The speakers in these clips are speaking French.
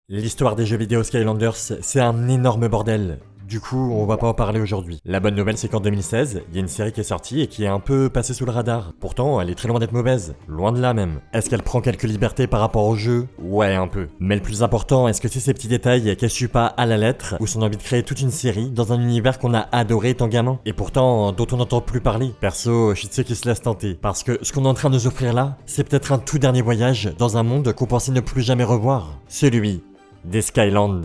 L'histoire des jeux vidéo Skylanders, c'est un énorme bordel. Du coup, on va pas en parler aujourd'hui. La bonne nouvelle, c'est qu'en 2016, il y a une série qui est sortie et qui est un peu passée sous le radar. Pourtant, elle est très loin d'être mauvaise. Loin de là même. Est-ce qu'elle prend quelques libertés par rapport au jeu? Ouais, un peu. Mais le plus important, est-ce que c'est ces petits détails qu'elle suit pas à la lettre, ou son envie de créer toute une série dans un univers qu'on a adoré étant gamin, et pourtant dont on n'entend plus parler? Perso, je suis de ceux qui se laissent tenter. Parce que ce qu'on est en train de nous offrir là, c'est peut-être un tout dernier voyage dans un monde qu'on pensait ne plus jamais revoir. Celui des Skylands.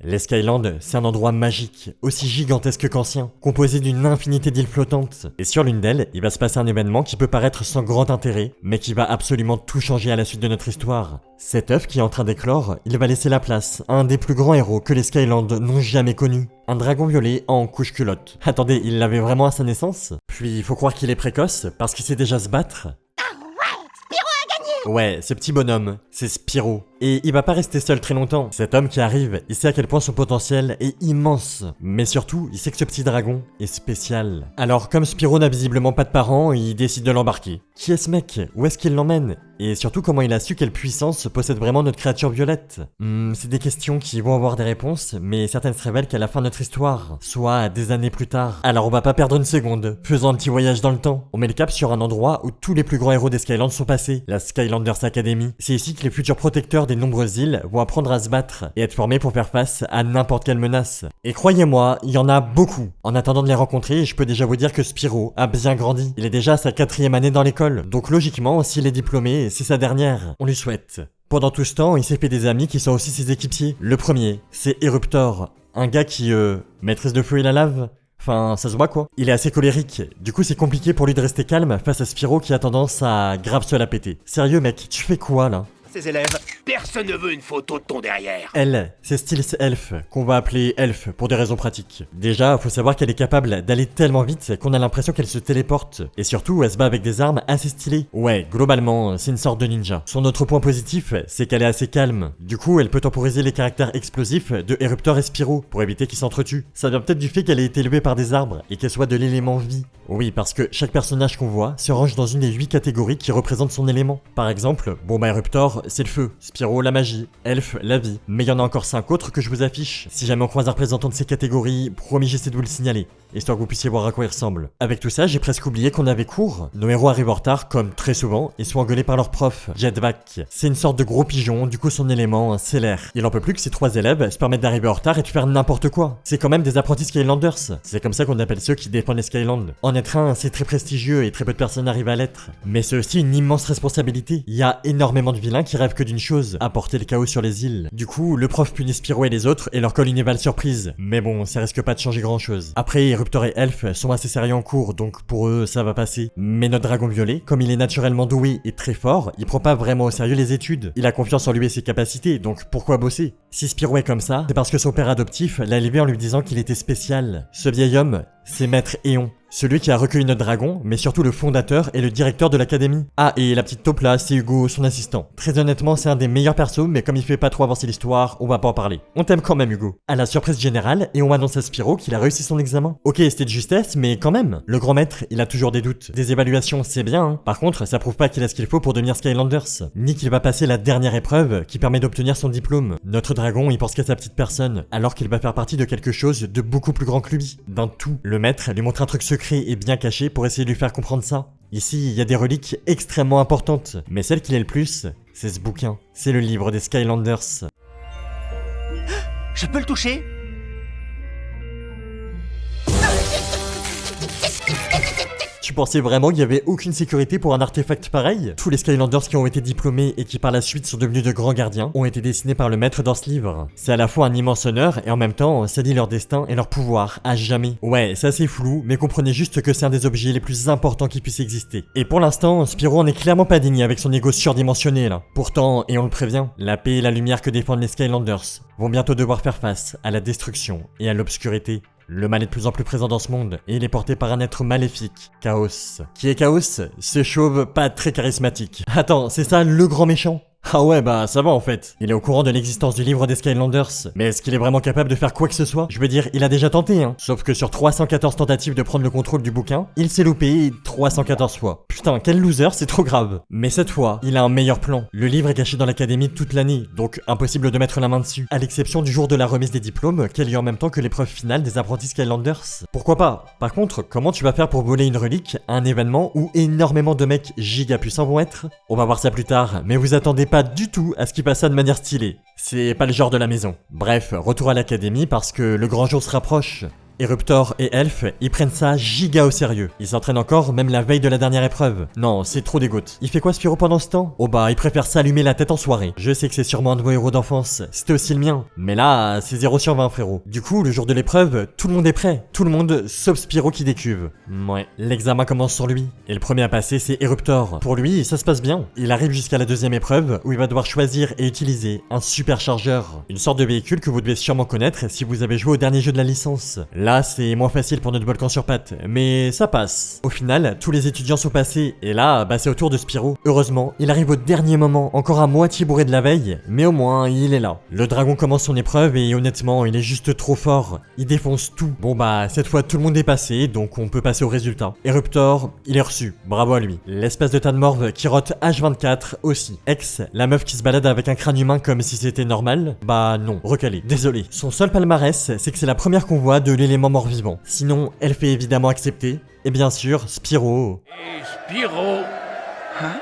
Les Skylands, c'est un endroit magique, aussi gigantesque qu'ancien, composé d'une infinité d'îles flottantes. Et sur l'une d'elles, il va se passer un événement qui peut paraître sans grand intérêt, mais qui va absolument tout changer à la suite de notre histoire. Cet œuf qui est en train d'éclore, il va laisser la place à un des plus grands héros que les Skylands n'ont jamais connu. Un dragon violet en couche culotte. Attendez, il l'avait vraiment à sa naissance? Puis il faut croire qu'il est précoce, parce qu'il sait déjà se battre. Ouais, ce petit bonhomme, c'est Spyro. Et il va pas rester seul très longtemps. Cet homme qui arrive, il sait à quel point son potentiel est immense. Mais surtout, il sait que ce petit dragon est spécial. Alors, comme Spyro n'a visiblement pas de parents, il décide de l'embarquer. Qui est ce mec? Où est-ce qu'il l'emmène? Et surtout, comment il a su quelle puissance possède vraiment notre créature violette? C'est des questions qui vont avoir des réponses, mais certaines se révèlent qu'à la fin de notre histoire, soit des années plus tard. Alors on va pas perdre une seconde, faisons un petit voyage dans le temps. On met le cap sur un endroit où tous les plus grands héros des Skylands sont passés, la Skylanders Academy. C'est ici que les futurs protecteurs des nombreuses îles vont apprendre à se battre et être formés pour faire face à n'importe quelle menace. Et croyez-moi, il y en a beaucoup. En attendant de les rencontrer, je peux déjà vous dire que Spyro a bien grandi. Il est déjà à sa 4e année dans l'école, donc logiquement, s'il est diplômé, c'est sa dernière. On lui souhaite. Pendant tout ce temps, il s'est fait des amis qui sont aussi ses équipiers. Le premier, c'est Eruptor, un gars qui, maîtrise le feu et la lave. Enfin, ça se voit quoi. Il est assez colérique, du coup c'est compliqué pour lui de rester calme face à Spyro qui a tendance à grave se la péter. Sérieux mec, tu fais quoi là? Ses élèves. Personne ne veut une photo de ton derrière. Elle, c'est Stealth Elf, qu'on va appeler Elf pour des raisons pratiques. Déjà, faut savoir qu'elle est capable d'aller tellement vite qu'on a l'impression qu'elle se téléporte. Et surtout, elle se bat avec des armes assez stylées. Ouais, globalement, c'est une sorte de ninja. Son autre point positif, c'est qu'elle est assez calme. Du coup, elle peut temporiser les caractères explosifs de Eruptor et Spyro pour éviter qu'ils s'entretuent. Ça vient peut-être du fait qu'elle ait été élevée par des arbres et qu'elle soit de l'élément vie. Oui, parce que chaque personnage qu'on voit se range dans une des 8 catégories qui représentent son élément. Par exemple, Eruptor, c'est le feu, Spyro la magie, Elf la vie. Mais il y en a encore 5 autres que je vous affiche. Si jamais on croise un représentant de ces catégories, promis j'essaie de vous le signaler, histoire que vous puissiez voir à quoi il ressemble. Avec tout ça, j'ai presque oublié qu'on avait cours. Nos héros arrivent en retard, comme très souvent, et sont engueulés par leur prof, Jetvac. C'est une sorte de gros pigeon, du coup son élément, c'est l'air. Il en peut plus que ces 3 élèves se permettent d'arriver en retard et de faire n'importe quoi. C'est quand même des apprentis Skylanders. C'est comme ça qu'on appelle ceux qui défendent les Skylands. En être un, c'est très prestigieux et très peu de personnes arrivent à l'être. Mais c'est aussi une immense responsabilité. Il y a énormément de vilains qui rêvent que d'une chose, apporter le chaos sur les îles. Du coup, le prof punit Spyro et les autres et leur colle une éval surprise. Mais bon, ça risque pas de changer grand chose. Après, Eruptor et Elf sont assez sérieux en cours, donc pour eux, ça va passer. Mais notre dragon violet, comme il est naturellement doué et très fort, il prend pas vraiment au sérieux les études. Il a confiance en lui et ses capacités, donc pourquoi bosser? Si Spyro est comme ça, c'est parce que son père adoptif l'a élevé en lui disant qu'il était spécial. Ce vieil homme, c'est Maître Éon. Celui qui a recueilli notre dragon, mais surtout le fondateur et le directeur de l'académie. Ah, et la petite taupe là, c'est Hugo, son assistant. Très honnêtement, c'est un des meilleurs persos, mais comme il fait pas trop avancer l'histoire, on va pas en parler. On t'aime quand même, Hugo. À la surprise générale, et on annonce à Spyro qu'il a réussi son examen. Ok, c'était de justesse, mais quand même. Le grand maître, il a toujours des doutes. Des évaluations, c'est bien, hein. Par contre, ça prouve pas qu'il a ce qu'il faut pour devenir Skylanders. Ni qu'il va passer la dernière épreuve qui permet d'obtenir son diplôme. Notre dragon, il pense qu'à sa petite personne, alors qu'il va faire partie de quelque chose de beaucoup plus grand que lui. D'un tout. Le maître lui montre un truc secret et bien caché pour essayer de lui faire comprendre ça. Ici, il y a des reliques extrêmement importantes, mais celle qu'il est le plus, c'est ce bouquin. C'est le livre des Skylanders. Je peux le toucher? Tu pensais vraiment qu'il y avait aucune sécurité pour un artefact pareil? Tous les Skylanders qui ont été diplômés et qui par la suite sont devenus de grands gardiens ont été dessinés par le maître dans ce livre. C'est à la fois un immense honneur et en même temps, ça dit leur destin et leur pouvoir à jamais. Ouais, c'est assez flou, mais comprenez juste que c'est un des objets les plus importants qui puissent exister. Et pour l'instant, Spyro en est clairement pas digne avec son ego surdimensionné là. Pourtant, et on le prévient, la paix et la lumière que défendent les Skylanders vont bientôt devoir faire face à la destruction et à l'obscurité. Le mal est de plus en plus présent dans ce monde, et il est porté par un être maléfique, Chaos. Qui est Chaos? Ce chauve pas très charismatique. Attends, c'est ça le grand méchant? Ah ouais, bah ça va en fait. Il est au courant de l'existence du livre des Skylanders. Mais est-ce qu'il est vraiment capable de faire quoi que ce soit? Je veux dire, il a déjà tenté, hein. Sauf que sur 314 tentatives de prendre le contrôle du bouquin, il s'est loupé 314 fois. Putain, quel loser, c'est trop grave. Mais cette fois, il a un meilleur plan. Le livre est caché dans l'académie toute l'année, donc impossible de mettre la main dessus. À l'exception du jour de la remise des diplômes, qui a lieu en même temps que l'épreuve finale des apprentis Skylanders. Pourquoi pas? Par contre, comment tu vas faire pour voler une relique à un événement où énormément de mecs giga puissants vont être? On va voir ça plus tard, mais vous attendez pas du tout à ce qu'il passe ça de manière stylée. C'est pas le genre de la maison. Bref, retour à l'académie parce que le grand jour se rapproche. Eruptor et Elf, ils prennent ça giga au sérieux. Ils s'entraînent encore, même la veille de la dernière épreuve. Non, c'est trop dégoûte. Il fait quoi Spyro pendant ce temps? Oh bah, il préfère s'allumer la tête en soirée. Je sais que c'est sûrement un de vos héros d'enfance. C'était aussi le mien. Mais là, c'est 0 sur 20, frérot. Du coup, le jour de l'épreuve, tout le monde est prêt. Tout le monde, sauf Spyro qui décuve. Ouais. L'examen commence sur lui. Et le premier à passer, c'est Eruptor. Pour lui, ça se passe bien. Il arrive jusqu'à la deuxième épreuve, où il va devoir choisir et utiliser un superchargeur. Une sorte de véhicule que vous devez sûrement connaître si vous avez joué au dernier jeu de la licence. Là, c'est moins facile pour notre volcan sur pattes, mais ça passe. Au final, tous les étudiants sont passés, et là, bah c'est au tour de Spyro. Heureusement, il arrive au dernier moment, encore à moitié bourré de la veille, mais au moins, il est là. Le dragon commence son épreuve, et honnêtement, il est juste trop fort. Il défonce tout. Bon bah, cette fois, tout le monde est passé, donc on peut passer au résultat. Eruptor, il est reçu. Bravo à lui. L'espèce de Tanmorve qui rote H24 aussi. Ex, la meuf qui se balade avec un crâne humain comme si c'était normal, bah non, recalé. Désolé. Son seul palmarès, c'est que c'est la première qu'on voit de l'élément mort-vivant. Sinon, elle fait évidemment accepter. Et bien sûr, Spyro. Et Spyro. Hein?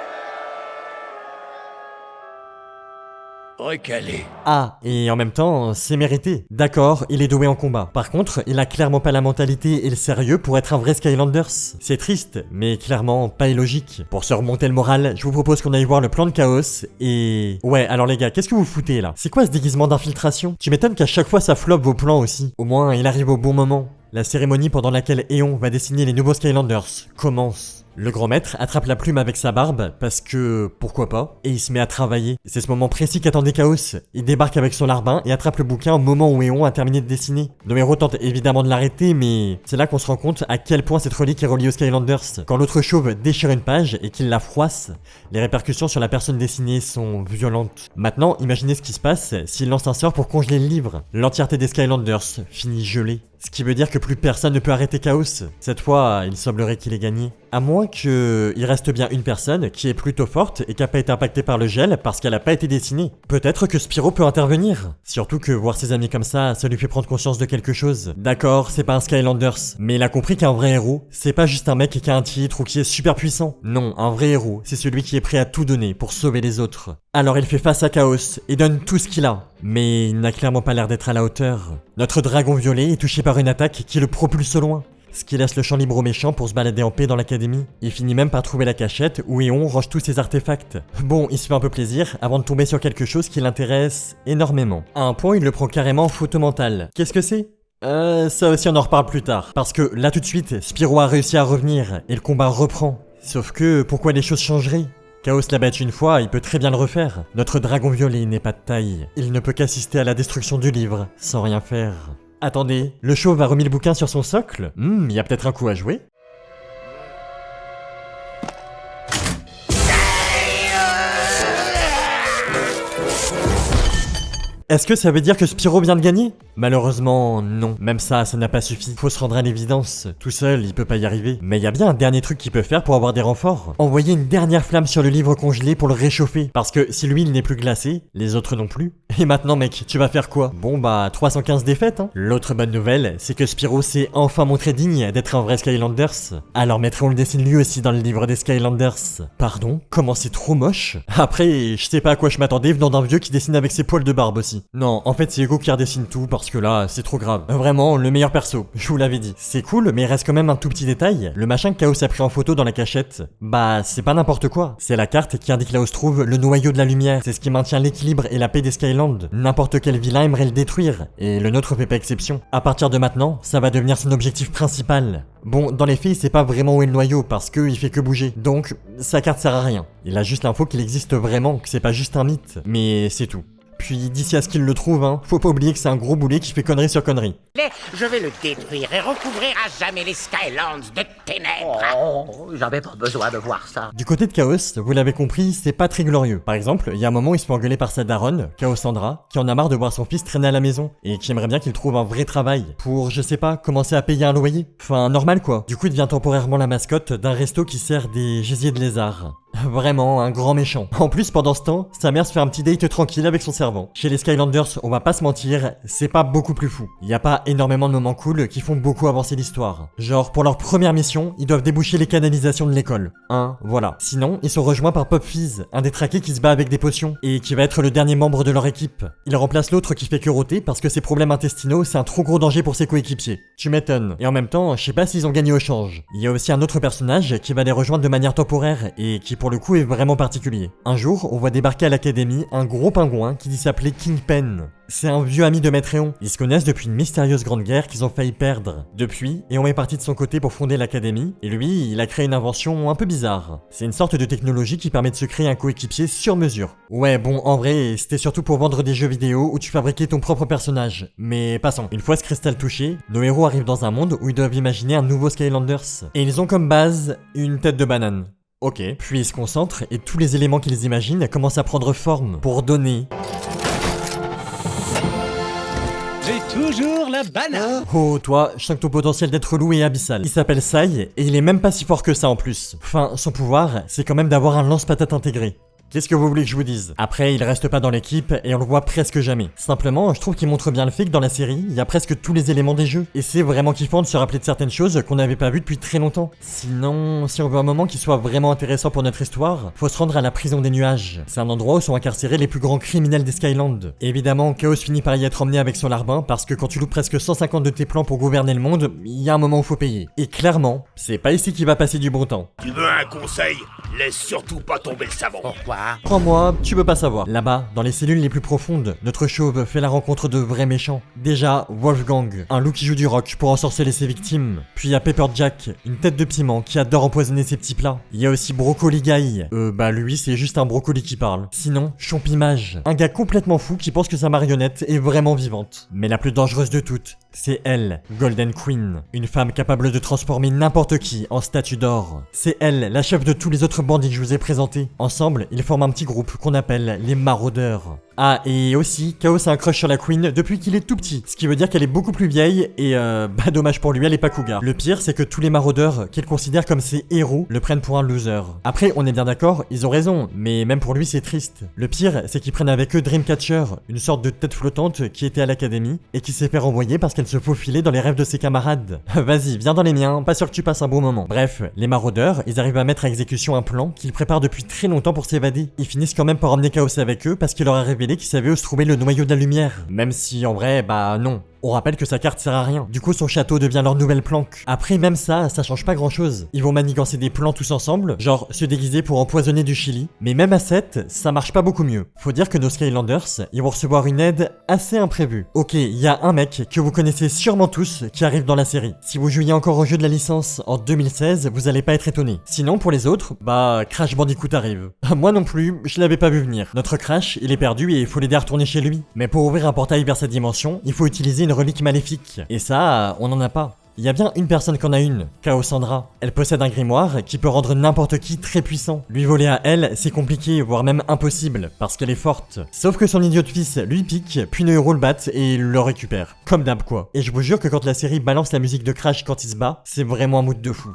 Recalé. Ah, et en même temps, c'est mérité. D'accord, il est doué en combat. Par contre, il a clairement pas la mentalité et le sérieux pour être un vrai Skylanders. C'est triste, mais clairement pas illogique. Pour se remonter le moral, je vous propose qu'on aille voir le plan de Chaos et... Ouais, alors les gars, qu'est-ce que vous foutez là? C'est quoi ce déguisement d'infiltration? Tu m'étonnes qu'à chaque fois ça floppe vos plans aussi. Au moins, il arrive au bon moment. La cérémonie pendant laquelle Eon va dessiner les nouveaux Skylanders commence. Le grand maître attrape la plume avec sa barbe, parce que... pourquoi pas, et il se met à travailler. C'est ce moment précis qu'attendait Chaos. Il débarque avec son larbin et attrape le bouquin au moment où Eon a terminé de dessiner. Nos héros tentent évidemment de l'arrêter, mais c'est là qu'on se rend compte à quel point cette relique est reliée aux Skylanders. Quand l'autre chauve déchire une page et qu'il la froisse, les répercussions sur la personne dessinée sont violentes. Maintenant, imaginez ce qui se passe s'il lance un sort pour congeler le livre. L'entièreté des Skylanders finit gelée. Ce qui veut dire que plus personne ne peut arrêter Chaos. Cette fois, il semblerait qu'il ait gagné. À moins qu'il reste bien une personne qui est plutôt forte et qui a pas été impactée par le gel parce qu'elle a pas été dessinée. Peut-être que Spyro peut intervenir. Surtout que voir ses amis comme ça lui fait prendre conscience de quelque chose. D'accord, c'est pas un Skylanders, mais il a compris qu'un vrai héros, c'est pas juste un mec qui a un titre ou qui est super puissant. Non, un vrai héros, c'est celui qui est prêt à tout donner pour sauver les autres. Alors il fait face à Chaos et donne tout ce qu'il a. Mais il n'a clairement pas l'air d'être à la hauteur. Notre dragon violet est touché par une attaque qui le propulse loin. Ce qui laisse le champ libre aux méchants pour se balader en paix dans l'académie. Il finit même par trouver la cachette où Eon range tous ses artefacts. Bon, il se fait un peu plaisir avant de tomber sur quelque chose qui l'intéresse énormément. À un point, il le prend carrément en photo mentale. Qu'est-ce que c'est ? Ça aussi on en reparle plus tard. Parce que là tout de suite, Spyro a réussi à revenir et le combat reprend. Sauf que, pourquoi les choses changeraient ? Chaos l'a battu une fois, il peut très bien le refaire. Notre dragon violet n'est pas de taille. Il ne peut qu'assister à la destruction du livre, sans rien faire. Attendez, le chauve a remis le bouquin sur son socle? Il y a peut-être un coup à jouer? Est-ce que ça veut dire que Spyro vient de gagner? Malheureusement, non. Même ça n'a pas suffi. Faut se rendre à l'évidence. Tout seul, il peut pas y arriver. Mais il y a bien un dernier truc qu'il peut faire pour avoir des renforts. Envoyer une dernière flamme sur le livre congelé pour le réchauffer. Parce que si lui, il n'est plus glacé, les autres non plus. Et maintenant, mec, tu vas faire quoi? Bon bah, 315 défaites, hein. L'autre bonne nouvelle, c'est que Spyro s'est enfin montré digne d'être un vrai Skylanders. Alors Maître, on le dessine lui aussi dans le livre des Skylanders. Pardon? Comment c'est trop moche? Après, je sais pas à quoi je m'attendais venant d'un vieux qui dessine avec ses poils de barbe aussi. Non, en fait c'est Hugo qui redessine tout parce que là, c'est trop grave. Vraiment, le meilleur perso, je vous l'avais dit. C'est cool, mais il reste quand même un tout petit détail. Le machin que Chaos a pris en photo dans la cachette, bah c'est pas n'importe quoi. C'est la carte qui indique là où se trouve le noyau de la lumière. C'est ce qui maintient l'équilibre et la paix des Skylands. N'importe quel vilain aimerait le détruire, et le nôtre fait pas exception. À partir de maintenant, ça va devenir son objectif principal. Bon, dans les faits, il sait pas vraiment où est le noyau parce qu'il fait que bouger. Donc, sa carte sert à rien. Il a juste l'info qu'il existe vraiment, que c'est pas juste un mythe. Mais c'est tout. Puis d'ici à ce qu'il le trouve, hein, faut pas oublier que c'est un gros boulet qui fait connerie sur connerie. Je vais le détruire et recouvrir à jamais les Skylands de ténèbres. Oh, j'avais pas besoin de voir ça. Du côté de Chaos, vous l'avez compris, c'est pas très glorieux. Par exemple, il y a un moment où il se fait engueuler par sa daronne, Chaosandra, qui en a marre de voir son fils traîner à la maison, et qui aimerait bien qu'il trouve un vrai travail, pour, je sais pas, commencer à payer un loyer. Enfin, normal quoi. Du coup, il devient temporairement la mascotte d'un resto qui sert des gésiers de lézards. Vraiment un grand méchant. En plus, pendant ce temps, sa mère se fait un petit date tranquille avec son servant. Chez les Skylanders, on va pas se mentir, c'est pas beaucoup plus fou. Y a pas énormément de moments cool qui font beaucoup avancer l'histoire. Genre, pour leur première mission, ils doivent déboucher les canalisations de l'école. Voilà. Sinon, ils sont rejoints par Pop Fizz, un des traqués qui se bat avec des potions, et qui va être le dernier membre de leur équipe. Il remplace l'autre qui fait que rôter parce que ses problèmes intestinaux, c'est un trop gros danger pour ses coéquipiers. Tu m'étonnes. Et en même temps, je sais pas s'ils ont gagné au change. Il y a aussi un autre personnage qui va les rejoindre de manière temporaire, et qui pour le coup est vraiment particulier. Un jour, on voit débarquer à l'académie un gros pingouin qui dit s'appeler Kingpen. C'est un vieux ami de Metréon. Ils se connaissent depuis une mystérieuse grande guerre qu'ils ont failli perdre. Depuis, Éon est parti de son côté pour fonder l'académie, et lui, il a créé une invention un peu bizarre. C'est une sorte de technologie qui permet de se créer un coéquipier sur mesure. Ouais, bon, en vrai, c'était surtout pour vendre des jeux vidéo où tu fabriquais ton propre personnage. Mais passons. Une fois ce cristal touché, nos héros arrivent dans un monde où ils doivent imaginer un nouveau Skylanders. Et ils ont comme base une tête de banane. Ok, puis ils se concentrent et tous les éléments qu'ils imaginent commencent à prendre forme pour donner... J'ai toujours la banane. Oh, toi, je sens que ton potentiel d'être loup est abyssal. Il s'appelle Sai, et il est même pas si fort que ça en plus. Enfin, son pouvoir, c'est quand même d'avoir un lance-patate intégré. Qu'est-ce que vous voulez que je vous dise? Après, il reste pas dans l'équipe et on le voit presque jamais. Simplement, je trouve qu'il montre bien le fait que dans la série, il y a presque tous les éléments des jeux. Et c'est vraiment kiffant de se rappeler de certaines choses qu'on n'avait pas vues depuis très longtemps. Sinon, si on veut un moment qui soit vraiment intéressant pour notre histoire, faut se rendre à la prison des nuages. C'est un endroit où sont incarcérés les plus grands criminels des Skylands. Et évidemment, Chaos finit par y être emmené avec son larbin parce que quand tu loupes presque 150 de tes plans pour gouverner le monde, il y a un moment où faut payer. Et clairement, c'est pas ici qu'il va passer du bon temps. Tu veux un conseil? Laisse surtout pas tomber le savon. Pourquoi? Crois-moi, tu peux pas savoir. Là-bas, dans les cellules les plus profondes, notre chauve fait la rencontre de vrais méchants. Déjà, Wolfgang, un loup qui joue du rock pour ensorceler ses victimes. Puis il y a Pepperjack, une tête de piment qui adore empoisonner ses petits plats. Il y a aussi Broccoli Guy. Lui, c'est juste un brocoli qui parle. Sinon, Chompimage, un gars complètement fou qui pense que sa marionnette est vraiment vivante. Mais la plus dangereuse de toutes, c'est elle, Golden Queen. Une femme capable de transformer n'importe qui en statue d'or. C'est elle, la chef de tous les autres bandits que je vous ai présentés. Ensemble, ils forment un petit groupe qu'on appelle les Maraudeurs. Ah, et aussi, Chaos a un crush sur la Queen depuis qu'il est tout petit, ce qui veut dire qu'elle est beaucoup plus vieille et dommage pour lui, elle est pas cougar. Le pire, c'est que tous les maraudeurs qu'il considère comme ses héros le prennent pour un loser. Après, on est bien d'accord, ils ont raison, mais même pour lui, c'est triste. Le pire, c'est qu'ils prennent avec eux Dreamcatcher, une sorte de tête flottante qui était à l'académie et qui s'est fait renvoyer parce qu'elle se faufilait dans les rêves de ses camarades. Vas-y, viens dans les miens, pas sûr que tu passes un bon moment. Bref, les maraudeurs, ils arrivent à mettre à exécution un plan qu'ils préparent depuis très longtemps pour s'évader. Ils finissent quand même par emmener Chaos avec eux parce qu'il leur a révélé qu'il savait où se trouvait le noyau de la lumière. Même si en vrai, non. On rappelle que sa carte sert à rien. Du coup, son château devient leur nouvelle planque. Après, même ça change pas grand chose. Ils vont manigancer des plans tous ensemble, genre se déguiser pour empoisonner du chili. Mais même à 7, ça marche pas beaucoup mieux. Faut dire que nos Skylanders, ils vont recevoir une aide assez imprévue. Ok, il y a un mec que vous connaissez sûrement tous qui arrive dans la série. Si vous jouiez encore au jeu de la licence en 2016, vous allez pas être étonné. Sinon, pour les autres, Crash Bandicoot arrive. Moi non plus, je l'avais pas vu venir. Notre Crash, il est perdu et il faut l'aider à retourner chez lui. Mais pour ouvrir un portail vers sa dimension, il faut utiliser une relique maléfique. Et ça, on en a pas. Il y a bien une personne qui en a une, Chaosandra. Elle possède un grimoire qui peut rendre n'importe qui très puissant. Lui voler à elle, c'est compliqué, voire même impossible, parce qu'elle est forte. Sauf que son idiot de fils lui pique, puis nos héros le battent et le récupèrent. Comme d'hab quoi. Et je vous jure que quand la série balance la musique de Crash quand il se bat, c'est vraiment un mood de fou.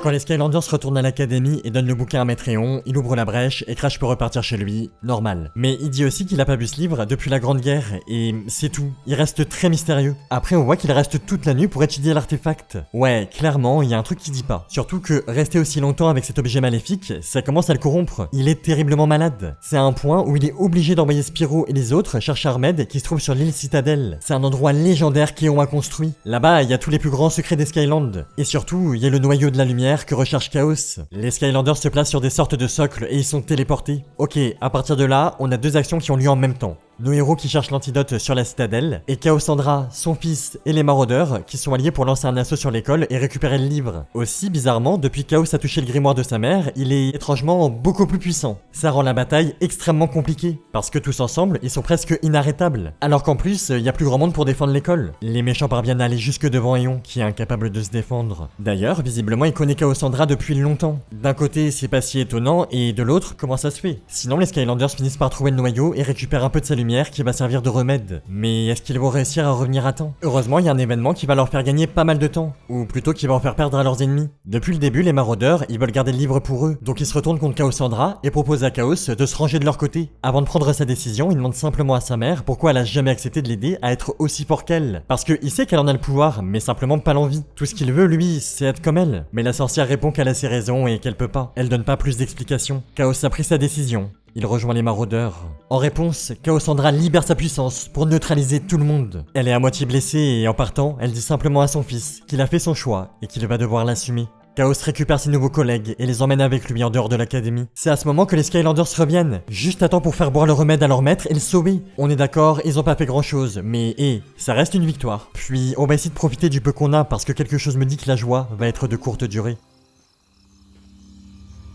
Quand les Skylanders retournent à l'académie et donnent le bouquin à Metréon, il ouvre la brèche et Crash peut repartir chez lui, normal. Mais il dit aussi qu'il a pas vu ce livre depuis la Grande Guerre, et c'est tout. Il reste très mystérieux. Après on voit qu'il reste toute la nuit pour étudier l'artefact. Ouais, clairement, il y a un truc qui dit pas. Surtout que rester aussi longtemps avec cet objet maléfique, ça commence à le corrompre. Il est terriblement malade. C'est à un point où il est obligé d'envoyer Spyro et les autres chercher Armed qui se trouve sur l'île Citadelle. C'est un endroit légendaire qu'Éon a construit. Là-bas, il y a tous les plus grands secrets des Skylands. Et surtout, il y a le noyau de la lumière que recherche Chaos. Les Skylanders se placent sur des sortes de socles et ils sont téléportés. Ok, à partir de là, on a deux actions qui ont lieu en même temps. nos héros qui cherchent l'antidote sur la citadelle, et Cassandra, son fils et les maraudeurs qui sont alliés pour lancer un assaut sur l'école et récupérer le livre. Aussi, bizarrement, depuis que Chaos a touché le grimoire de sa mère, il est étrangement beaucoup plus puissant. Ça rend la bataille extrêmement compliquée, parce que tous ensemble, ils sont presque inarrêtables. Alors qu'en plus, il y a plus grand monde pour défendre l'école. Les méchants parviennent à aller jusque devant Eon, qui est incapable de se défendre. D'ailleurs, visiblement, il connaît Cassandra depuis longtemps. D'un côté, c'est pas si étonnant, et de l'autre, comment ça se fait? Sinon, les Skylanders finissent par trouver le noyau et récupèrent un peu de sa lumière qui va servir de remède. Mais est-ce qu'ils vont réussir à revenir à temps? Heureusement, il y a un événement qui va leur faire gagner pas mal de temps, ou plutôt qui va en faire perdre à leurs ennemis. Depuis le début, les maraudeurs, ils veulent garder le livre pour eux, donc ils se retournent contre Cassandra et proposent à Chaos de se ranger de leur côté. Avant de prendre sa décision, il demande simplement à sa mère pourquoi elle a jamais accepté de l'aider à être aussi fort qu'elle. Parce qu'il sait qu'elle en a le pouvoir, mais simplement pas l'envie. Tout ce qu'il veut, lui, c'est être comme elle. Mais la sorcière répond qu'elle a ses raisons et qu'elle peut pas. Elle donne pas plus d'explications. Chaos a pris sa décision. Il rejoint les maraudeurs. En réponse, Cassandra libère sa puissance pour neutraliser tout le monde. Elle est à moitié blessée et en partant, elle dit simplement à son fils qu'il a fait son choix et qu'il va devoir l'assumer. Chaos récupère ses nouveaux collègues et les emmène avec lui en dehors de l'académie. C'est à ce moment que les Skylanders reviennent, juste à temps pour faire boire le remède à leur maître et le sauver. On est d'accord, ils ont pas fait grand chose, mais ça reste une victoire. Puis on va essayer de profiter du peu qu'on a parce que quelque chose me dit que la joie va être de courte durée.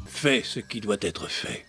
Fais ce qui doit être fait.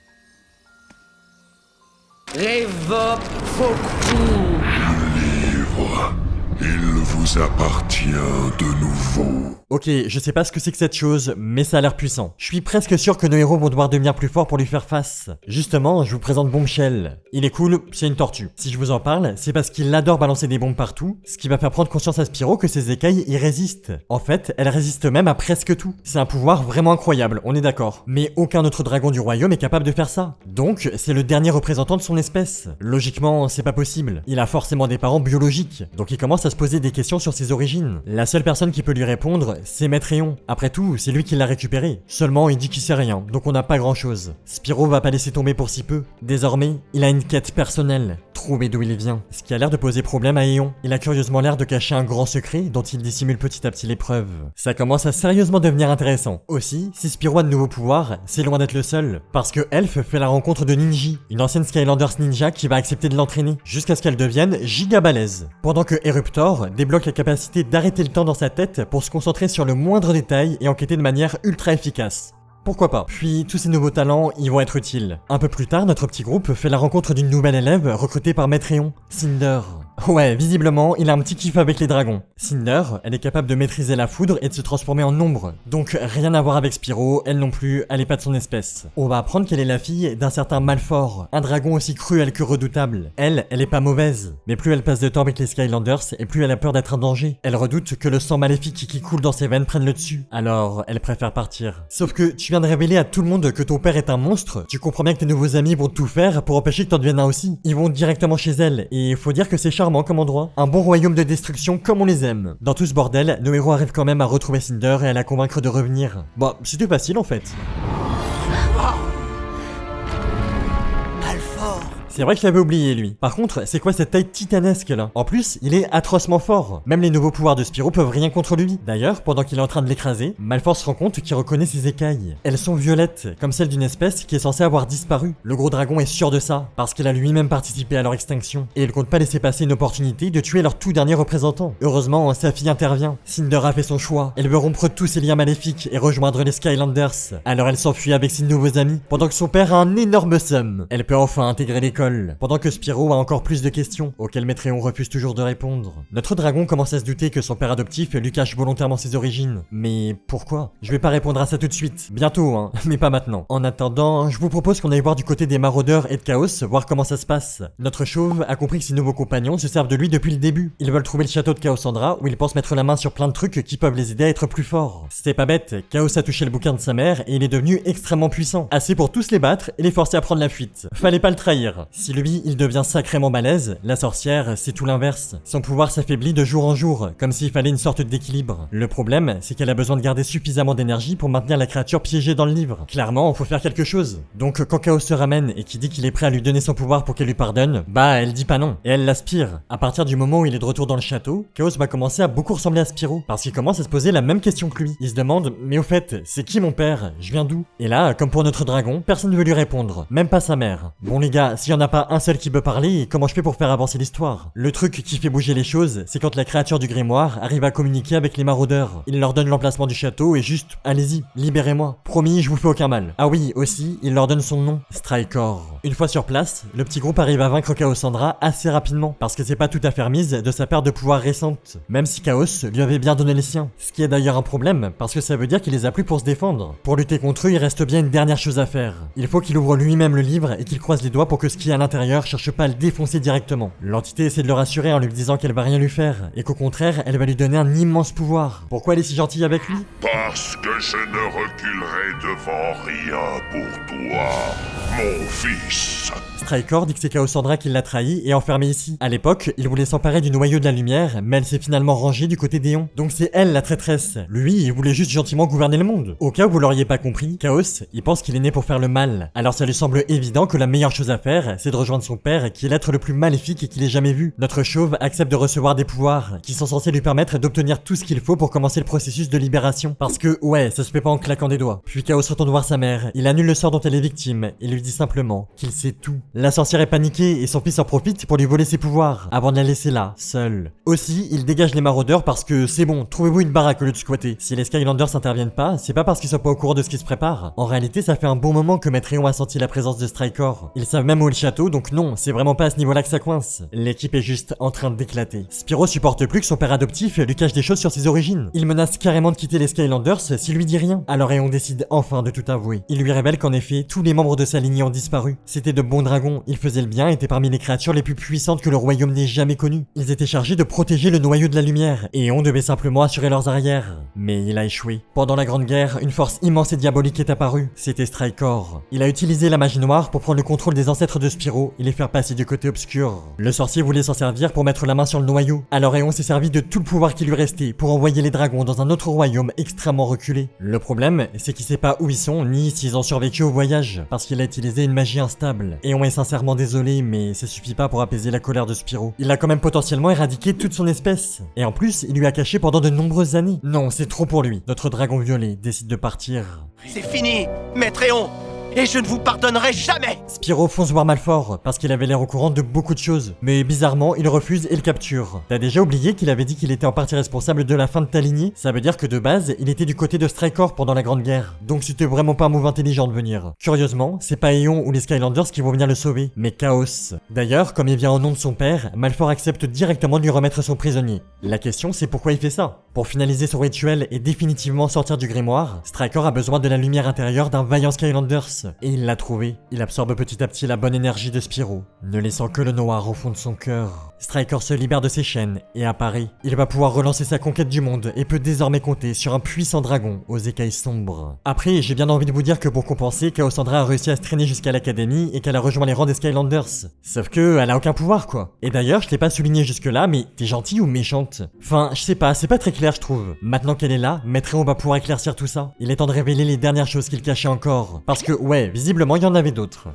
Évoque vos coups. Livre, il vous appartient de nouveau. Ok, je sais pas ce que c'est que cette chose, mais ça a l'air puissant. Je suis presque sûr que nos héros vont devoir devenir plus forts pour lui faire face. Justement, je vous présente Bombshell. Il est cool, c'est une tortue. Si je vous en parle, c'est parce qu'il adore balancer des bombes partout, ce qui va faire prendre conscience à Spyro que ses écailles y résistent. En fait, elles résistent même à presque tout. C'est un pouvoir vraiment incroyable, on est d'accord. Mais aucun autre dragon du royaume est capable de faire ça. Donc, c'est le dernier représentant de son espèce. Logiquement, c'est pas possible. Il a forcément des parents biologiques, donc il commence à se poser des questions sur ses origines. La seule personne qui peut lui répondre, c'est Maître Eon. Après tout, c'est lui qui l'a récupéré. Seulement, il dit qu'il sait rien, donc on n'a pas grand chose. Spyro va pas laisser tomber pour si peu. Désormais, il a une quête personnelle. Trouver d'où il vient. Ce qui a l'air de poser problème à Eon. Il a curieusement l'air de cacher un grand secret dont il dissimule petit à petit les preuves. Ça commence à sérieusement devenir intéressant. Aussi, si Spyro a de nouveaux pouvoirs, c'est loin d'être le seul. Parce que Elf fait la rencontre de Ninji, une ancienne Skylanders ninja qui va accepter de l'entraîner, jusqu'à ce qu'elle devienne giga balèze. Pendant que Eruptor débloque la capacité d'arrêter le temps dans sa tête pour se concentrer sur le moindre détail et enquêter de manière ultra efficace. Pourquoi pas. Puis tous ces nouveaux talents, ils vont être utiles. Un peu plus tard, notre petit groupe fait la rencontre d'une nouvelle élève recrutée par Maître Eon, Cinder. Ouais, visiblement, il a un petit kiff avec les dragons. Cinder, elle est capable de maîtriser la foudre et de se transformer en ombre. Donc rien à voir avec Spyro, elle non plus, elle est pas de son espèce. On va apprendre qu'elle est la fille d'un certain Malfort, un dragon aussi cruel que redoutable. Elle est pas mauvaise. Mais plus elle passe de temps avec les Skylanders, et plus elle a peur d'être un danger. Elle redoute que le sang maléfique qui coule dans ses veines prenne le dessus. Alors, elle préfère partir. Sauf que tu viens de révéler à tout le monde que ton père est un monstre, tu comprends bien que tes nouveaux amis vont tout faire pour empêcher que t'en deviennes un aussi. Ils vont directement chez elle, et faut dire que c'est charmant comme endroit. Un bon royaume de destruction comme on les aime. Dans tout ce bordel, nos héros arrivent quand même à retrouver Cinder et à la convaincre de revenir. Bah, c'était facile en fait. C'est vrai que je l'avais oublié lui. Par contre, c'est quoi cette taille titanesque là? En plus, il est atrocement fort. Même les nouveaux pouvoirs de Spyro peuvent rien contre lui. D'ailleurs, pendant qu'il est en train de l'écraser, Malfort se rend compte qu'il reconnaît ses écailles. Elles sont violettes, comme celles d'une espèce qui est censée avoir disparu. Le gros dragon est sûr de ça, parce qu'il a lui-même participé à leur extinction. Et il compte pas laisser passer une opportunité de tuer leur tout dernier représentant. Heureusement, sa fille intervient. Cinder a fait son choix. Elle veut rompre tous ses liens maléfiques et rejoindre les Skylanders. Alors elle s'enfuit avec ses nouveaux amis, pendant que son père a un énorme somme. Elle peut enfin intégrer l'école. Pendant que Spyro a encore plus de questions, auxquelles Maître Eon refuse toujours de répondre. Notre dragon commence à se douter que son père adoptif lui cache volontairement ses origines. Mais pourquoi? Je vais pas répondre à ça tout de suite. Bientôt, hein, mais pas maintenant. En attendant, je vous propose qu'on aille voir du côté des maraudeurs et de Chaos, voir comment ça se passe. Notre chauve a compris que ses nouveaux compagnons se servent de lui depuis le début. Ils veulent trouver le château de Cassandra, où ils pensent mettre la main sur plein de trucs qui peuvent les aider à être plus forts. C'est pas bête, Chaos a touché le bouquin de sa mère et il est devenu extrêmement puissant. Assez pour tous les battre et les forcer à prendre la fuite. Fallait pas le trahir. Si lui, il devient sacrément balèze, la sorcière, c'est tout l'inverse. Son pouvoir s'affaiblit de jour en jour, comme s'il fallait une sorte d'équilibre. Le problème, c'est qu'elle a besoin de garder suffisamment d'énergie pour maintenir la créature piégée dans le livre. Clairement, faut faire quelque chose. Donc quand Chaos se ramène et qu'il dit qu'il est prêt à lui donner son pouvoir pour qu'elle lui pardonne, bah elle dit pas non, et elle l'aspire. À partir du moment où il est de retour dans le château, Chaos va commencer à beaucoup ressembler à Spyro, parce qu'il commence à se poser la même question que lui. Il se demande, mais au fait, c'est qui mon père? Je viens d'où? Et là, comme pour notre dragon, personne ne veut lui répondre, même pas sa mère. Bon les gars, s'il y en a a pas un seul qui peut parler, comment je fais pour faire avancer l'histoire? Le truc qui fait bouger les choses, c'est quand la créature du grimoire arrive à communiquer avec les maraudeurs. Il leur donne l'emplacement du château et juste, allez-y, libérez-moi. Promis, je vous fais aucun mal. Ah oui, aussi, il leur donne son nom, Strykor. Une fois sur place, le petit groupe arrive à vaincre Chaosandra assez rapidement, parce que c'est pas tout à faire mise de sa perte de pouvoir récente, même si Chaos lui avait bien donné les siens. Ce qui est d'ailleurs un problème, parce que ça veut dire qu'il les a plus pour se défendre. Pour lutter contre eux, il reste bien une dernière chose à faire. Il faut qu'il ouvre lui-même le livre et qu'il croise les doigts pour que ce qui est à l'intérieur cherche pas à le défoncer directement. L'entité essaie de le rassurer en lui disant qu'elle va rien lui faire, et qu'au contraire, elle va lui donner un immense pouvoir. Pourquoi elle est si gentille avec lui? Parce que je ne reculerai devant rien pour toi, mon fils. Strykor dit que c'est Chaosandra qui l'a trahi et enfermé ici. À l'époque, il voulait s'emparer du noyau de la lumière, mais elle s'est finalement rangée du côté d'Eon. Donc c'est elle la traîtresse. Lui, il voulait juste gentiment gouverner le monde. Au cas où vous l'auriez pas compris, Chaos, il pense qu'il est né pour faire le mal. Alors ça lui semble évident que la meilleure chose à faire, c'est de rejoindre son père, qui est l'être le plus maléfique qu'il ait jamais vu. Notre chauve accepte de recevoir des pouvoirs, qui sont censés lui permettre d'obtenir tout ce qu'il faut pour commencer le processus de libération. Parce que, ouais, ça se fait pas en claquant des doigts. Puis Chaos retourne voir sa mère, il annule le sort dont elle est victime, et lui dit simplement qu'il sait tout. La sorcière est paniquée et son fils en profite pour lui voler ses pouvoirs, avant de la laisser là, seule. Aussi, il dégage les maraudeurs parce que c'est bon, trouvez-vous une baraque au lieu de squatter. Si les Skylanders n'interviennent pas, c'est pas parce qu'ils sont pas au courant de ce qui se prépare. En réalité, ça fait un bon moment que Maître Eon a senti la présence de Strykor. Ils savent même où est le château, donc non, c'est vraiment pas à ce niveau-là que ça coince. L'équipe est juste en train d'éclater. Spyro supporte plus que son père adoptif lui cache des choses sur ses origines. Il menace carrément de quitter les Skylanders s'il lui dit rien. Alors Eon décide enfin de tout avouer. Il lui révèle qu'en effet, tous les membres de sa lignée ont disparu. C'était de bons dragons, ils faisaient le bien, étaient parmi les créatures les plus puissantes que le royaume n'ait jamais connues. Ils étaient chargés de protéger le noyau de la lumière, et on devait simplement assurer leurs arrières. Mais il a échoué. Pendant la Grande Guerre, une force immense et diabolique est apparue. C'était Strykor. Il a utilisé la magie noire pour prendre le contrôle des ancêtres de Spyro et les faire passer du côté obscur. Le sorcier voulait s'en servir pour mettre la main sur le noyau. Alors Eon s'est servi de tout le pouvoir qui lui restait pour envoyer les dragons dans un autre royaume extrêmement reculé. Le problème, c'est qu'il sait pas où ils sont, ni s'ils ont survécu au voyage, parce qu'il a utilisé une magie instable. Eon est sincèrement désolé, mais ça suffit pas pour apaiser la colère de Spyro. Il a quand même potentiellement éradiqué toute son espèce. Et en plus, il lui a caché pendant de nombreuses années. Non, c'est trop pour lui. Notre dragon violet décide de partir. C'est fini, Maître Eon, et je ne vous pardonnerai jamais. Spyro fonce voir Malfort, parce qu'il avait l'air au courant de beaucoup de choses. Mais bizarrement, il refuse et le capture. T'as déjà oublié qu'il avait dit qu'il était en partie responsable de la fin de ta lignée? Ça veut dire que de base, il était du côté de Strykor pendant la Grande Guerre. Donc c'était vraiment pas un move intelligent de venir. Curieusement, c'est pas Eon ou les Skylanders qui vont venir le sauver, mais Chaos. D'ailleurs, comme il vient au nom de son père, Malfort accepte directement de lui remettre son prisonnier. La question, c'est pourquoi il fait ça? Pour finaliser son rituel et définitivement sortir du grimoire, Strykor a besoin de la lumière intérieure d'un vaillant Skylanders. Et il l'a trouvé. Il absorbe petit à petit la bonne énergie de Spyro, ne laissant que le noir au fond de son cœur. Strykor se libère de ses chaînes et apparaît. Il va pouvoir relancer sa conquête du monde et peut désormais compter sur un puissant dragon aux écailles sombres. Après, j'ai bien envie de vous dire que pour compenser, Chaosandra a réussi à se traîner jusqu'à l'académie et qu'elle a rejoint les rangs des Skylanders. Sauf que elle a aucun pouvoir quoi. Et d'ailleurs, je l'ai pas souligné jusque là, mais t'es gentille ou méchante? Enfin, je sais pas, c'est pas très clair je trouve. Maintenant qu'elle est là, Maître Eon va pouvoir éclaircir tout ça. Il est temps de révéler les dernières choses qu'il cachait encore. Parce que ouais, visiblement il y en avait d'autres.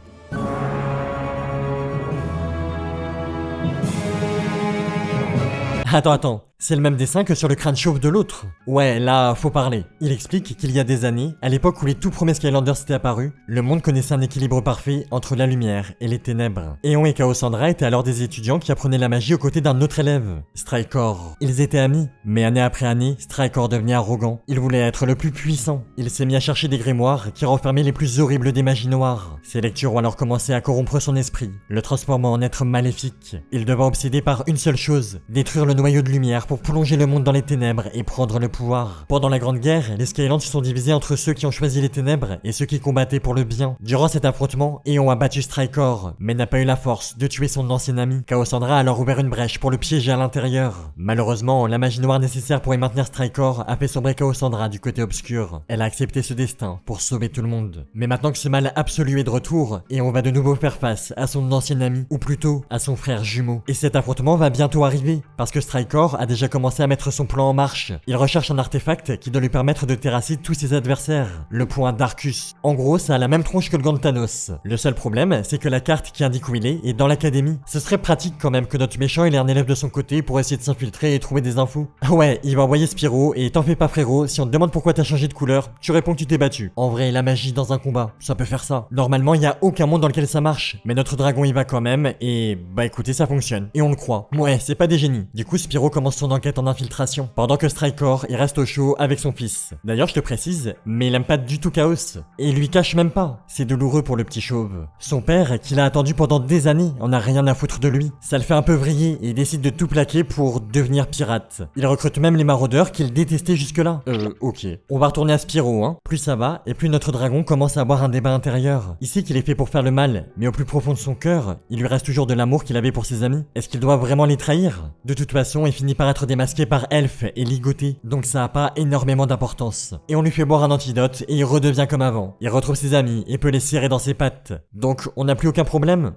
Attends. C'est le même dessin que sur le crâne chauve de l'autre. Ouais, là, faut parler. Il explique qu'il y a des années, à l'époque où les tout premiers Skylanders étaient apparus, le monde connaissait un équilibre parfait entre la lumière et les ténèbres. Eon et Chaosandra étaient alors des étudiants qui apprenaient la magie aux côtés d'un autre élève, Strykor. Ils étaient amis, mais année après année, Strykor devenait arrogant. Il voulait être le plus puissant. Il s'est mis à chercher des grimoires qui renfermaient les plus horribles des magies noires. Ses lectures ont alors commencé à corrompre son esprit, le transformant en être maléfique. Il devint obsédé par une seule chose, détruire le noyau de lumière pour plonger le monde dans les ténèbres et prendre le pouvoir. Pendant la Grande Guerre, les Skylands se sont divisés entre ceux qui ont choisi les ténèbres et ceux qui combattaient pour le bien. Durant cet affrontement, Eon a battu Strykor, mais n'a pas eu la force de tuer son ancien ami. Chaosandra a alors ouvert une brèche pour le piéger à l'intérieur. Malheureusement, la magie noire nécessaire pour y maintenir Strykor a fait sombrer Chaosandra du côté obscur. Elle a accepté ce destin pour sauver tout le monde. Mais maintenant que ce mal absolu est de retour, Eon va de nouveau faire face à son ancien ami, ou plutôt à son frère jumeau. Et cet affrontement va bientôt arriver, parce que Strykor a déjà déjà commencé à mettre son plan en marche. Il recherche un artefact qui doit lui permettre de terrasser tous ses adversaires, le point d'Arcus. En gros, ça a la même tronche que le gant de Thanos. Le seul problème, c'est que la carte qui indique où il est dans l'académie. Ce serait pratique quand même que notre méchant il ait un élève de son côté pour essayer de s'infiltrer et trouver des infos. Ouais, il va envoyer Spyro, et t'en fais pas frérot, si on te demande pourquoi t'as changé de couleur, tu réponds que tu t'es battu. En vrai, la magie dans un combat, ça peut faire ça. Normalement, il y a aucun monde dans lequel ça marche, mais notre dragon y va quand même, et bah écoutez, ça fonctionne. Et on le croit. Ouais, c'est pas des génies. Du coup, Spyro commence son enquête en infiltration, pendant que Strykor, il reste au chaud avec son fils. D'ailleurs, je te précise, mais il aime pas du tout Chaos, et il lui cache même pas. C'est douloureux pour le petit chauve. Son père, qui l'a attendu pendant des années, en a rien à foutre de lui. Ça le fait un peu vriller, et il décide de tout plaquer pour devenir pirate. Il recrute même les maraudeurs qu'il détestait jusque-là. Ok. On va retourner à Spyro, hein. Plus ça va, et plus notre dragon commence à avoir un débat intérieur. Il sait qu'il est fait pour faire le mal, mais au plus profond de son cœur, il lui reste toujours de l'amour qu'il avait pour ses amis. Est-ce qu'il doit vraiment les trahir? De toute façon, il finit par être démasqué par Elf et ligoté, donc ça a pas énormément d'importance. Et on lui fait boire un antidote, et il redevient comme avant. Il retrouve ses amis, et peut les serrer dans ses pattes. Donc, on n'a plus aucun problème?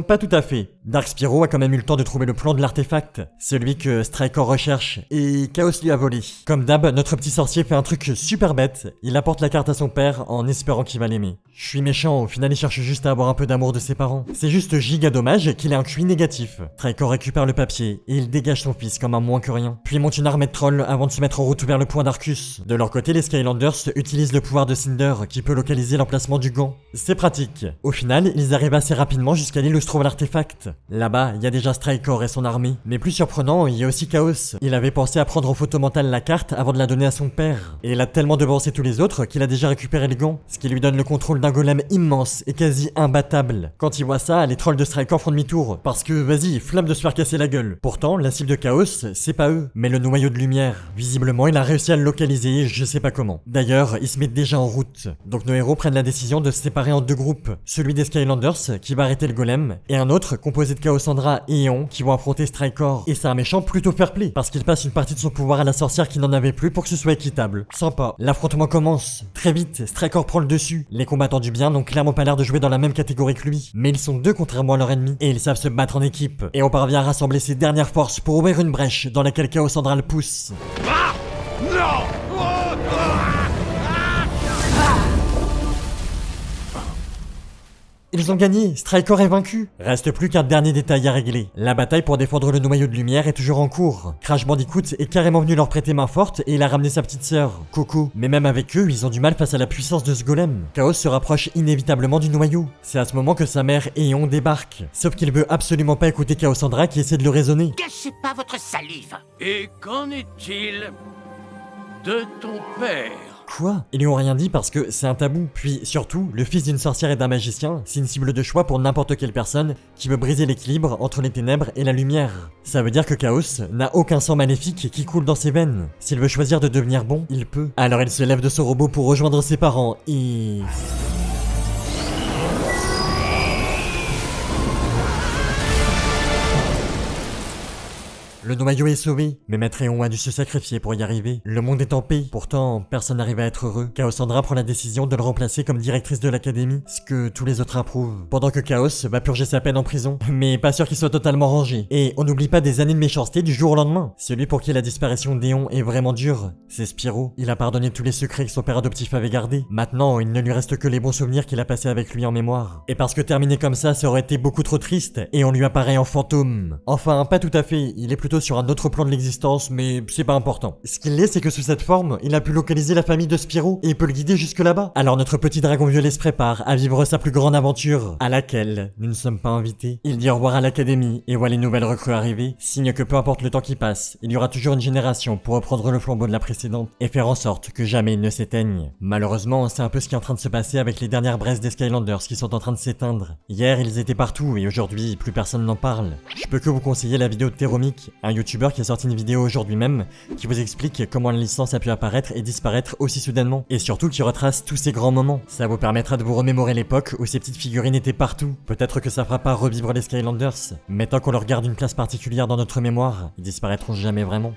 Pas tout à fait. Dark Spyro a quand même eu le temps de trouver le plan de l'artefact, celui que Strykor recherche, et Chaos lui a volé. Comme d'hab, notre petit sorcier fait un truc super bête, il apporte la carte à son père en espérant qu'il va l'aimer. Je suis méchant, au final il cherche juste à avoir un peu d'amour de ses parents. C'est juste giga dommage qu'il ait un QI négatif. Strykor récupère le papier, et il dégage son fils comme un moins que rien, puis monte une armée de trolls avant de se mettre en route vers le point d'Arcus. De leur côté, les Skylanders utilisent le pouvoir de Cinder qui peut localiser l'emplacement du gant. C'est pratique. Au final, ils arrivent assez rapidement jusqu'à l'île où se trouve l'artefact. Là-bas, il y a déjà Strykor et son armée. Mais plus surprenant, il y a aussi Chaos. Il avait pensé à prendre en photo mentale la carte avant de la donner à son père. Et il a tellement devancé tous les autres qu'il a déjà récupéré le gant, ce qui lui donne le contrôle d'un golem immense et quasi imbattable. Quand il voit ça, les trolls de Strykor font demi-tour, parce que vas-y, flamme de se faire casser la gueule. Pourtant, la cible de Chaos, c'est pas eux, mais le noyau de lumière. Visiblement, il a réussi à le localiser, je sais pas comment. D'ailleurs, ils se mettent déjà en route. Donc nos héros prennent la décision de se séparer en deux groupes. Celui des Skylanders, qui va arrêter le golem, et un autre composé de Chaosandra et Eon, qui vont affronter Strykor. Et c'est un méchant plutôt fair-play, parce qu'il passe une partie de son pouvoir à la sorcière qui n'en avait plus pour que ce soit équitable. Sympa. L'affrontement commence. Très vite, Strykor prend le dessus. Les combattants du bien n'ont clairement pas l'air de jouer dans la même catégorie que lui. Mais ils sont deux contrairement à leur ennemi, et ils savent se battre en équipe. Et on parvient à rassembler ses dernières forces pour ouvrir une brèche dans laquelle Chaosandra le pousse. Ils ont gagné, Strykor est vaincu. Reste plus qu'un dernier détail à régler. La bataille pour défendre le noyau de lumière est toujours en cours. Crash Bandicoot est carrément venu leur prêter main forte et il a ramené sa petite sœur, Coco. Mais même avec eux, ils ont du mal face à la puissance de ce golem. Chaos se rapproche inévitablement du noyau. C'est à ce moment que sa mère Eon débarque. Sauf qu'il veut absolument pas écouter Chaosandra qui essaie de le raisonner. Gâchez pas votre salive. Et qu'en est-il de ton père? Quoi? Ils lui ont rien dit parce que c'est un tabou. Puis surtout, le fils d'une sorcière et d'un magicien, c'est une cible de choix pour n'importe quelle personne qui veut briser l'équilibre entre les ténèbres et la lumière. Ça veut dire que Chaos n'a aucun sang maléfique qui coule dans ses veines. S'il veut choisir de devenir bon, il peut. Alors il se lève de son robot pour rejoindre ses parents et... Le noyau est sauvé, mais Maître Eon a dû se sacrifier pour y arriver. Le monde est en paix, pourtant personne n'arrive à être heureux. Chaosandra prend la décision de le remplacer comme directrice de l'académie, ce que tous les autres approuvent. Pendant que Chaos va purger sa peine en prison, mais pas sûr qu'il soit totalement rangé. Et on n'oublie pas des années de méchanceté du jour au lendemain. Celui pour qui la disparition d'Eon est vraiment dure, c'est Spyro. Il a pardonné tous les secrets que son père adoptif avait gardés. Maintenant, il ne lui reste que les bons souvenirs qu'il a passés avec lui en mémoire. Et parce que terminer comme ça aurait été beaucoup trop triste, et on lui apparaît en fantôme. Enfin, pas tout à fait, il est plutôt sur un autre plan de l'existence, mais c'est pas important. Ce qu'il est, c'est que sous cette forme, il a pu localiser la famille de Spyro, et il peut le guider jusque là-bas. Alors notre petit dragon violet se prépare à vivre sa plus grande aventure, à laquelle nous ne sommes pas invités. Il dit au revoir à l'académie, et voit les nouvelles recrues arriver, signe que peu importe le temps qui passe, il y aura toujours une génération pour reprendre le flambeau de la précédente, et faire en sorte que jamais il ne s'éteigne. Malheureusement, c'est un peu ce qui est en train de se passer avec les dernières braises des Skylanders qui sont en train de s'éteindre. Hier, ils étaient partout, et aujourd'hui, plus personne n'en parle. Je peux que vous conseiller la vidéo de Teromic, un youtubeur qui a sorti une vidéo aujourd'hui même, qui vous explique comment la licence a pu apparaître et disparaître aussi soudainement, et surtout qui retrace tous ces grands moments. Ça vous permettra de vous remémorer l'époque où ces petites figurines étaient partout. Peut-être que ça fera pas revivre les Skylanders, mais tant qu'on leur garde une place particulière dans notre mémoire, ils disparaîtront jamais vraiment.